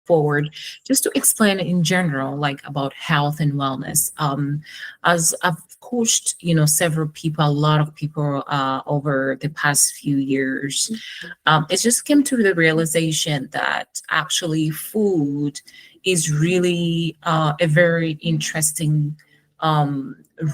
forward just to explain in general, like about health and wellness. As I've coached, several people, a lot of people over the past few years, it just came to the realization that actually food is really a very interesting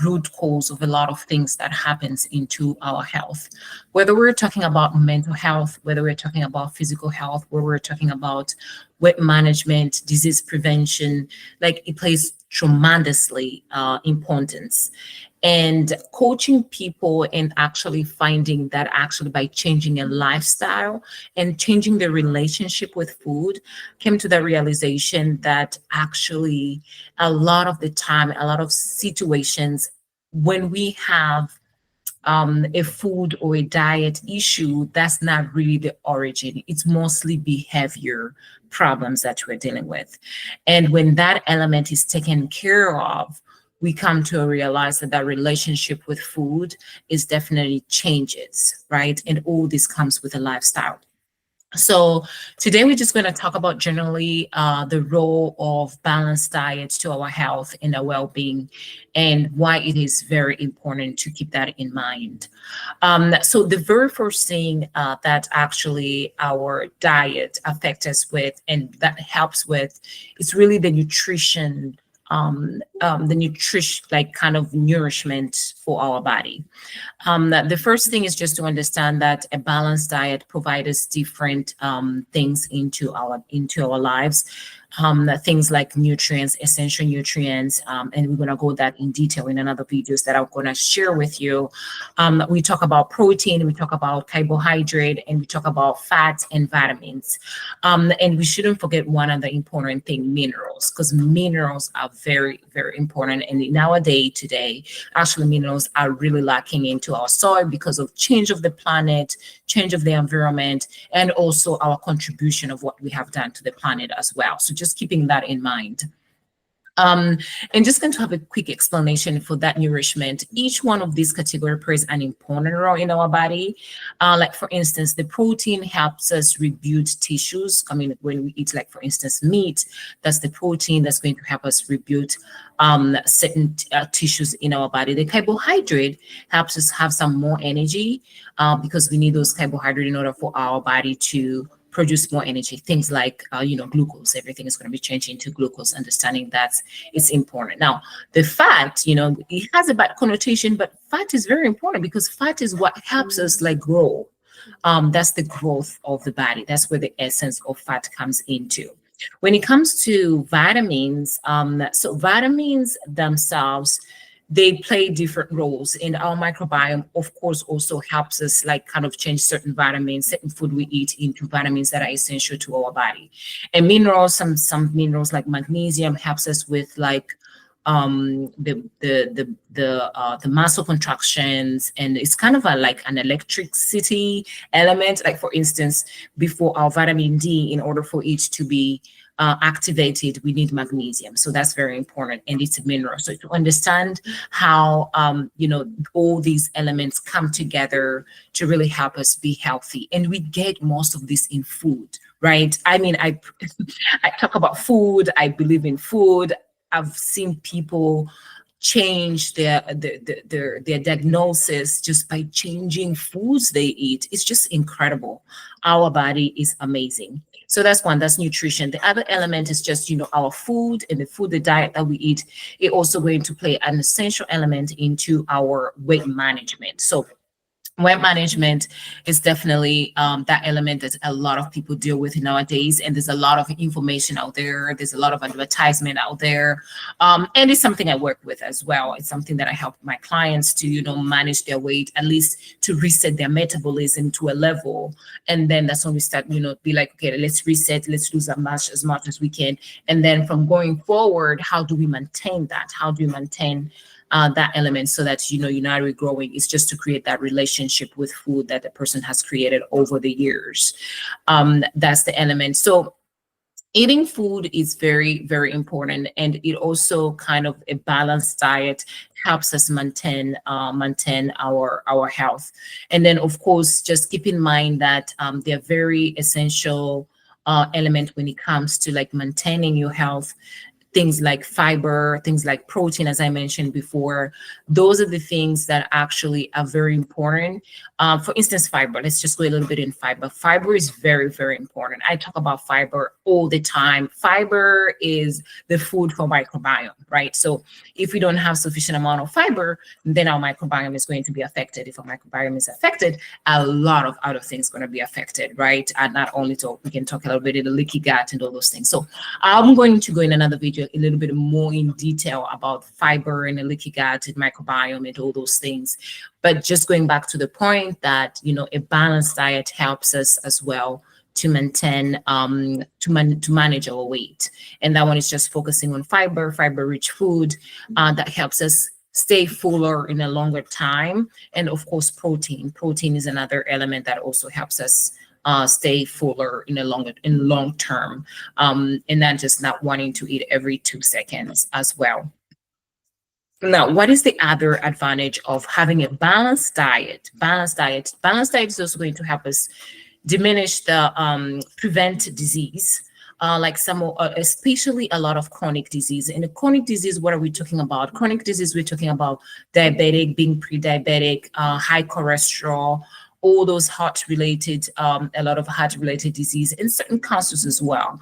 root cause of a lot of things that happens into our health, whether we're talking about mental health, whether we're talking about physical health, whether we're talking about weight management, disease prevention. Like, it plays tremendously importance. And coaching people and actually finding that actually by changing a lifestyle and changing the relationship with food, came to the realization that actually a lot of the time, a lot of situations, when we have a food or a diet issue, that's not really the origin. It's mostly behavior problems that we're dealing with. And when that element is taken care of, we come to realize that that relationship with food is definitely changes, right? And all this comes with a lifestyle. So today we're just going to talk about generally the role of balanced diets to our health and our well-being, and why it is very important to keep that in mind. So the very first thing that actually our diet affects us with, and that helps with, is really the nutrition, like kind of nourishment for our body. The first thing is just to understand that a balanced diet provides us different things into our lives. Things like nutrients, essential nutrients, and we're going to go that in detail in another videos that I'm going to share with you. We talk about protein, we talk about carbohydrate, and we talk about fats and vitamins. And we shouldn't forget one other important thing, minerals, because minerals are very, very important. And nowadays, today, actually, minerals are really lacking into our soil because of change of the planet, change of the environment, and also our contribution of what we have done to the planet as well. So just keeping that in mind. And just going to have a quick explanation for that nourishment. Each one of these categories plays an important role in our body. Like, for instance, the protein helps us rebuild tissues. I mean, when we eat, like, for instance, meat, that's the protein that's going to help us rebuild certain tissues in our body. The carbohydrate helps us have some more energy because we need those carbohydrates in order for our body to produce more energy. Things like, glucose, everything is going to be changing to glucose, understanding that it's important. Now, the fat, it has a bad connotation, but fat is very important because fat is what helps us like grow. That's the growth of the body. That's where the essence of fat comes into. When it comes to vitamins, so vitamins themselves, they play different roles in our microbiome. Of course, also helps us like kind of change certain vitamins, certain food we eat into vitamins that are essential to our body. And minerals, some minerals like magnesium helps us with like the muscle contractions, and it's kind of like an electricity element. Like, for instance, before our vitamin D, in order for it to be activated, we need magnesium. So that's very important, and it's a mineral. So to understand how all these elements come together to really help us be healthy, and we get most of this in food, right? I mean, I talk about food. I believe in food. I've seen people change their diagnosis just by changing foods they eat. It's just incredible. Our body is amazing. So that's one, that's nutrition. The other element is just, our food, and the diet that we eat. It also going to play an essential element into our weight management. So weight management is definitely that element that a lot of people deal with nowadays, and there's a lot of information out there. There's a lot of advertisement out there, and it's something I work with as well. It's something that I help my clients to manage their weight, at least to reset their metabolism to a level, and then that's when we start be like, okay, let's reset, let's lose as much as we can, and then from going forward, how do we maintain that? How do we maintain that element so that you're not really growing? It's just to create that relationship with food that the person has created over the years. That's the element. So eating food is very, very important, and it also kind of a balanced diet helps us maintain our health. And then, of course, just keep in mind that they're very essential element when it comes to like maintaining your health. Things like fiber, things like protein, as I mentioned before, those are the things that actually are very important. For instance, fiber, let's just go a little bit in fiber. Fiber is very, very important. I talk about fiber all the time. Fiber is the food for microbiome, right? So if we don't have sufficient amount of fiber, then our microbiome is going to be affected. If our microbiome is affected, a lot of other things are going to be affected, right? And not only to, we can talk a little bit of the leaky gut and all those things. So I'm going to go in another video a little bit more in detail about fiber and the leaky gut and microbiome and all those things. But just going back to the point that, you know, a balanced diet helps us as well to maintain, to manage our weight. And that one is just focusing on fiber, fiber-rich food that helps us stay fuller in a longer time. And of course, protein. Protein is another element that also helps us stay fuller in long term, and not just not wanting to eat every 2 seconds as well. Now, what is the other advantage of having a balanced diet? Balanced diet is also going to help us diminish the prevent disease. Like especially a lot of chronic disease. In a chronic disease, what are we talking about? Chronic disease, we're talking about diabetic, being pre-diabetic, high cholesterol, all those heart-related, a lot of heart-related disease, and certain cancers as well.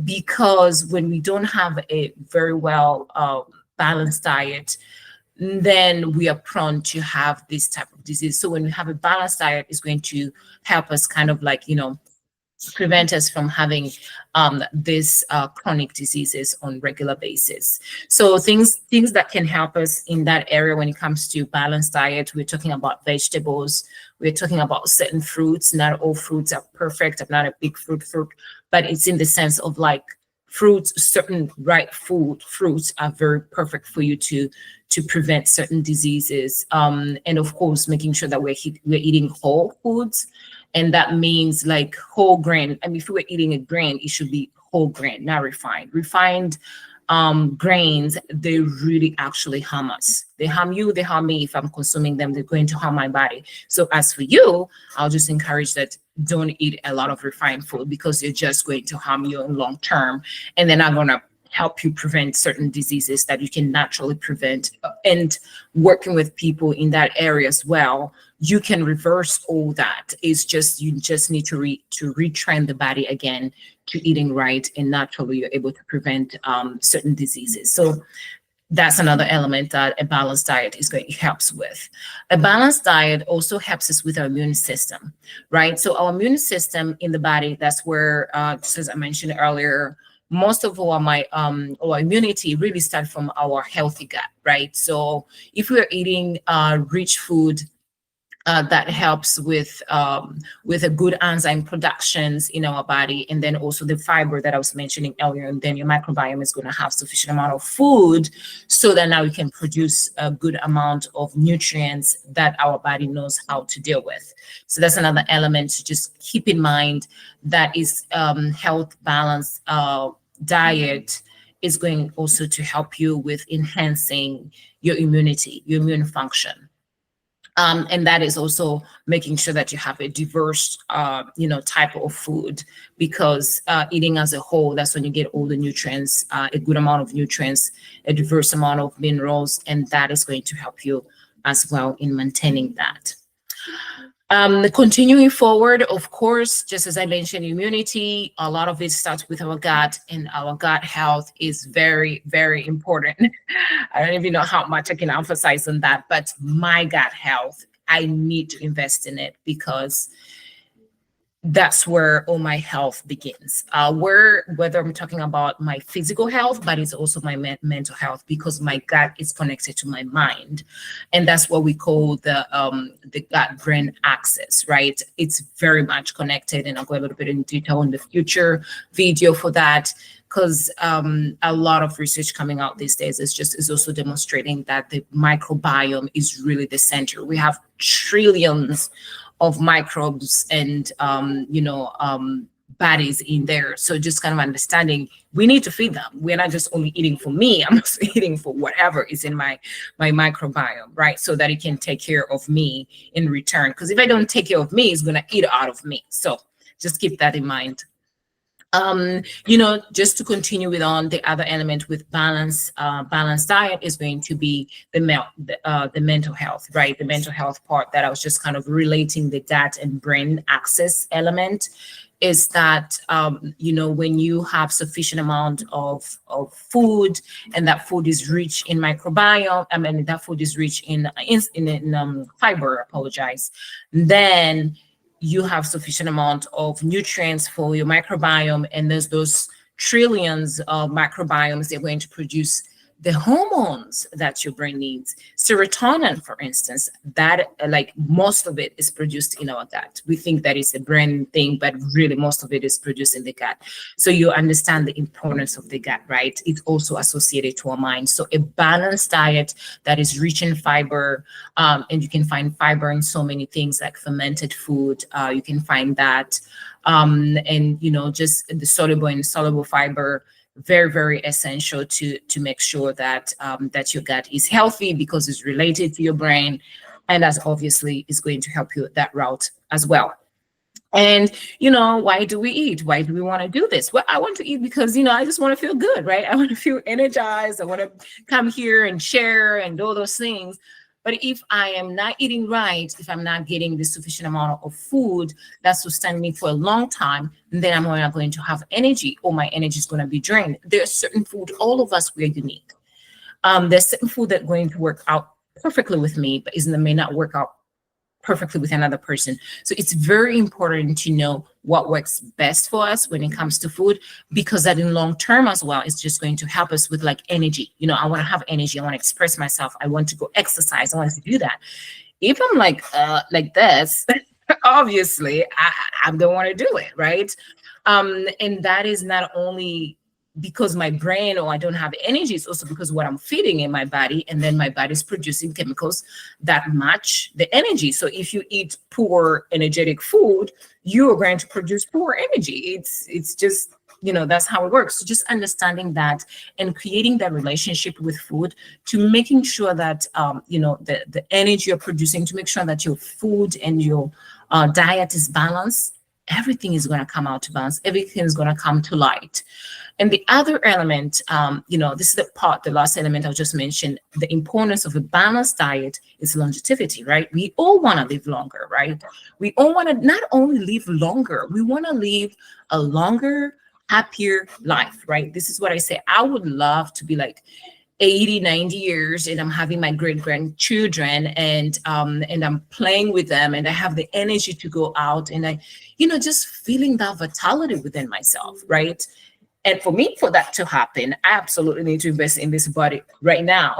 Because when we don't have a very well balanced diet, then we are prone to have this type of disease. So when we have a balanced diet, it's going to help us kind of like, you know, prevent us from having these chronic diseases on regular basis. So things that can help us in that area when it comes to balanced diet, we're talking about vegetables, we're talking about certain fruits. Not all fruits are perfect. I'm not a big fruit, but it's in the sense of like fruits, certain ripe fruits are very perfect for you to prevent certain diseases. And of course, making sure that we're eating whole foods. And that means like whole grain. I mean, if we were eating a grain, it should be whole grain, not refined. Refined grains, they really actually harm us. They harm you, they harm me. If I'm consuming them, they're going to harm my body. So as for you, I'll just encourage that don't eat a lot of refined food because they're just going to harm you in long term. And they're not going to help you prevent certain diseases that you can naturally prevent. And working with people in that area as well, you can reverse all that. It's just, you just need to retrain the body again to eating right, and naturally you're able to prevent certain diseases. So that's another element that a balanced diet is going to help with. A balanced diet also helps us with our immune system, right? So our immune system in the body, that's where, just as I mentioned earlier, most of our immunity really starts from our healthy gut, right? So if we're eating rich food that helps with a good enzyme productions in our body, and then also the fiber that I was mentioning earlier, and then your microbiome is going to have sufficient amount of food so that now you can produce a good amount of nutrients that our body knows how to deal with. So that's another element to just keep in mind, that is health balance diet is going also to help you with enhancing your immunity, your immune function. And that is also making sure that you have a diverse, type of food, because eating as a whole, that's when you get all the nutrients, a good amount of nutrients, a diverse amount of minerals, and that is going to help you as well in maintaining that. Continuing forward, of course, just as I mentioned, immunity, a lot of it starts with our gut, and our gut health is very, very important. I don't even know how much I can emphasize on that, but my gut health, I need to invest in it, because that's where all my health begins. Whether I'm talking about my physical health, but it's also my mental health, because my gut is connected to my mind, and that's what we call the gut-brain axis, right? It's very much connected, and I'll go a little bit in detail in the future video for that, because a lot of research coming out these days is also demonstrating that the microbiome is really the center. We have trillions of microbes and bodies in there. So just kind of understanding, we need to feed them. We're not just only eating for me, I'm also eating for whatever is in my microbiome, right? So that it can take care of me in return. Because if I don't take care of me, it's gonna eat out of me. So just keep that in mind. Just to continue with on the other element with balanced diet is going to be the mental health, right? The mental health part that I was just kind of relating the gut and brain axis element is that when you have sufficient amount of food, and that food is rich in microbiome, I mean that food is rich in fiber, apologize, then you have sufficient amount of nutrients for your microbiome, and there's those trillions of microbiomes that are going to produce the hormones that your brain needs. Serotonin, for instance, that like most of it is produced in our gut. We think that it's a brain thing, but really most of it is produced in the gut. So you understand the importance of the gut, right? It's also associated to our mind. So a balanced diet that is rich in fiber, and you can find fiber in so many things like fermented food. You can find that, and just the soluble and insoluble fiber, very, very essential to make sure that that your gut is healthy, because it's related to your brain, and that's obviously is going to help you that route as well. And why do we eat? Why do we want to do this? Well, I want to eat because I just want to feel good, right? I want to feel energized. I want to come here and share and do all those things. But if I am not eating right, if I'm not getting the sufficient amount of food that sustains me for a long time, then I'm not going to have energy, or my energy is going to be drained. There's certain food, all of us, we're unique. There's certain food that's going to work out perfectly with me, but may not work out perfectly with another person. So it's very important to know what works best for us when it comes to food, because that in long term as well is just going to help us with like energy. I want to have energy. I want to express myself. I want to go exercise. I want to do that. If I'm like this, obviously I don't want to do it, right? And that is not only because my brain or I don't have energy, it's also because what I'm feeding in my body, and then my body's producing chemicals that match the energy. So if you eat poor energetic food, you are going to produce poor energy. It's just that's how it works. So just understanding that and creating that relationship with food, to making sure that the energy you're producing, to make sure that your food and your diet is balanced, everything is going to come out to balance. Everything is going to come to light. And the other element, this is the last element I just mentioned, the importance of a balanced diet is longevity, right? We all want to live longer, right? We all want to not only live longer, we want to live a longer, happier life, right? This is what I say. I would love to be like 80, 90 years, and I'm having my great grandchildren, and I'm playing with them, and I have the energy to go out, and I, just feeling that vitality within myself, right? And for me, for that to happen, I absolutely need to invest in this body right now,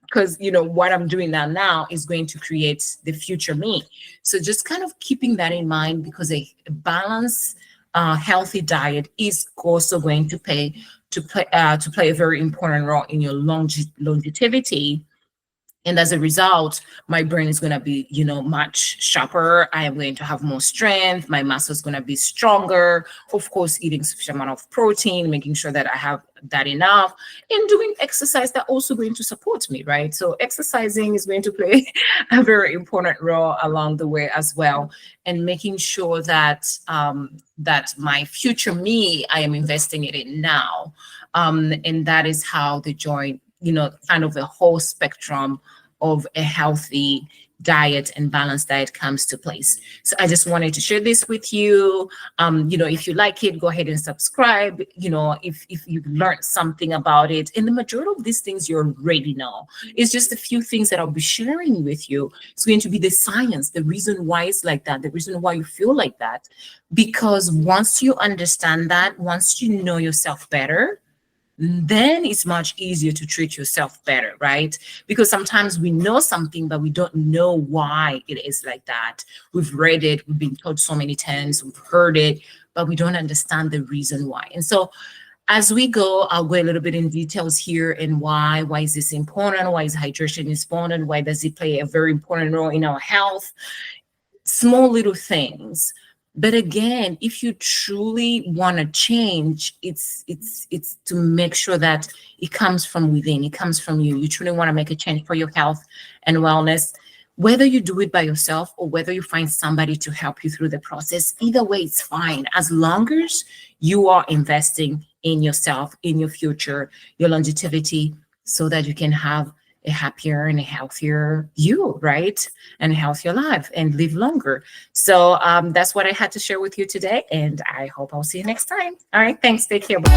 because what I'm doing now is going to create the future me. So just kind of keeping that in mind, because a balanced, healthy diet is also going to play a very important role in your longevity. And as a result, my brain is going to be, much sharper. I am going to have more strength. My muscle is going to be stronger. Of course, eating sufficient amount of protein, making sure that I have that enough, and doing exercise that also going to support me, right? So exercising is going to play a very important role along the way as well, and making sure that that my future me, I am investing it in now, and that is how the joint, kind of a whole spectrum of a healthy diet and balanced diet comes to place. So I just wanted to share this with you. If you like it, go ahead and subscribe. If you've learned something about it, and the majority of these things you already know, it's just a few things that I'll be sharing with you. It's going to be the science, the reason why it's like that, the reason why you feel like that. Because once you understand that, once you know yourself better, then it's much easier to treat yourself better, right? Because sometimes we know something, but we don't know why it is like that. We've read it, we've been told so many times, we've heard it, but we don't understand the reason why. And so as we go, I'll go a little bit in details here, and why is this important? Why is hydration important? Why does it play a very important role in our health? Small little things. But again, if you truly want to change, it's to make sure that it comes from within, it comes from you. You truly want to make a change for your health and wellness, whether you do it by yourself or whether you find somebody to help you through the process. Either way, it's fine, as long as you are investing in yourself, in your future, your longevity, so that you can have a happier and a healthier you, right? And a healthier life and live longer. So that's what I had to share with you today. And I hope I'll see you next time. All right. Thanks. Take care. Bye.